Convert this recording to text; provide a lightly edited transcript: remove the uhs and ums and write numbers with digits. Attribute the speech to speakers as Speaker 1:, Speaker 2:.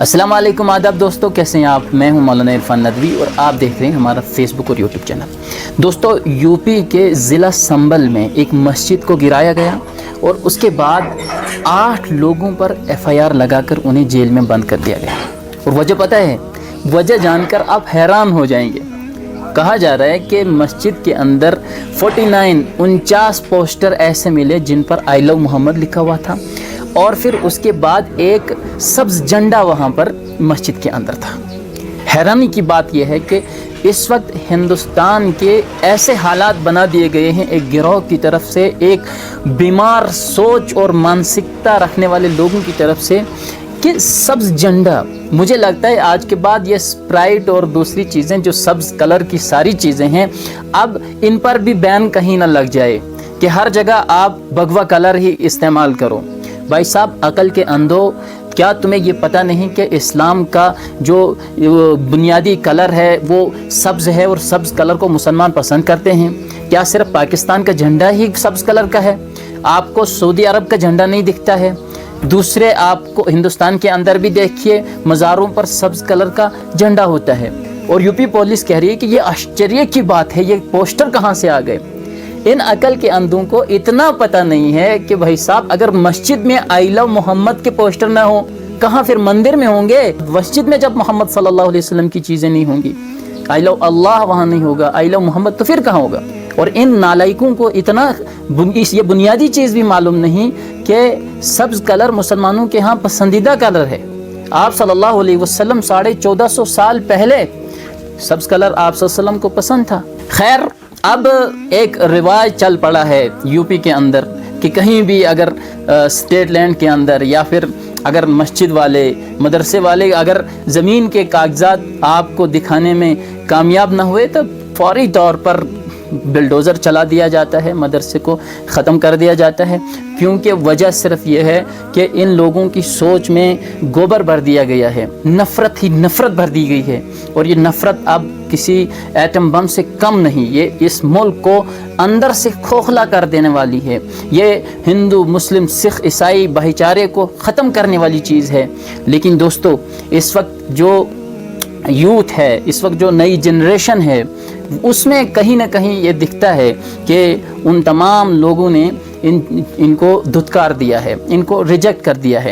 Speaker 1: अस्सलाम वालेकुम, आदाब दोस्तों, कैसे हैं आप। मैं हूं मौलाना इरफान नदवी और आप देख रहे हैं हमारा फेसबुक और यूट्यूब चैनल। दोस्तों, यूपी के ज़िला संबल में एक मस्जिद को गिराया गया और उसके बाद 8 लोगों पर FIR लगाकर उन्हें जेल में बंद कर दिया गया। और वजह पता है, वजह जानकर आप हैरान हो जाएंगे। कहा जा रहा है कि मस्जिद के अंदर 49 पोस्टर ऐसे मिले जिन पर आई लव मोहम्मद लिखा हुआ था, और फिर उसके बाद एक सब्ज झंडा वहाँ पर मस्जिद के अंदर था। हैरानी की बात यह है कि इस वक्त हिंदुस्तान के ऐसे हालात बना दिए गए हैं एक गिरोह की तरफ से, एक बीमार सोच और मानसिकता रखने वाले लोगों की तरफ से, कि सब्ज झंडा, मुझे लगता है आज के बाद ये स्प्राइट और दूसरी चीज़ें जो सब्ज कलर की सारी चीज़ें हैं, अब इन पर भी बैन कहीं ना लग जाए कि हर जगह आप भगवा कलर ही इस्तेमाल करो। भाई साहब, अकल के अंधो, क्या तुम्हें ये पता नहीं कि इस्लाम का जो बुनियादी कलर है वो सब्ज़ है और सब्ज़ कलर को मुसलमान पसंद करते हैं? क्या सिर्फ पाकिस्तान का झंडा ही सब्ज़ कलर का है? आपको सऊदी अरब का झंडा नहीं दिखता है? दूसरे आपको हिंदुस्तान के अंदर भी देखिए, मज़ारों पर सब्ज़ कलर का झंडा होता है। और यूपी पुलिस कह रही है कि ये आश्चर्य की बात है, ये पोस्टर कहाँ से आ गए। इन अकल के अंधों को इतना पता नहीं है कि भाई साहब, अगर मस्जिद में आई लव मोहम्मद के पोस्टर ना हो, कहाँ फिर मंदिर में होंगे? मस्जिद में जब मोहम्मद सल्लल्लाहु अलैहि वसल्लम की चीज़ें नहीं होंगी, आई लव अल्लाह वहाँ नहीं होगा, आई लव मोहम्मद तो फिर कहाँ होगा? और इन नालायकों को इतना ये बुनियादी चीज़ भी मालूम नहीं कि सब्ज़ कलर मुसलमानों के यहाँ पसंदीदा कलर है। आप सल्लल्लाहु अलैहि वसल्लम 1450 साल पहले सब्ज़ कलर आप सल्लल्लाहु अलैहि वसल्लम को पसंद था। खैर, अब एक रिवाज चल पड़ा है यूपी के अंदर कि कहीं भी अगर स्टेट लैंड के अंदर या फिर अगर मस्जिद वाले, मदरसे वाले अगर ज़मीन के कागजात आपको दिखाने में कामयाब ना हुए तो फौरी तौर पर बिल्डोज़र चला दिया जाता है, मदरसे को ख़त्म कर दिया जाता है। क्योंकि वजह सिर्फ ये है कि इन लोगों की सोच में गोबर भर दिया गया है, नफ़रत ही नफ़रत भर दी गई है। और ये नफ़रत अब किसी एटम बम से कम नहीं, ये इस मुल्क को अंदर से खोखला कर देने वाली है। ये हिंदू, मुस्लिम, सिख, ईसाई भाईचारे को ख़त्म करने वाली चीज़ है। लेकिन दोस्तों, इस वक्त जो यूथ है, इस वक्त जो नई जनरेशन है, उसमें कहीं ना कहीं ये दिखता है कि उन तमाम लोगों ने इनको धुतकार दिया है, इनको रिजेक्ट कर दिया है।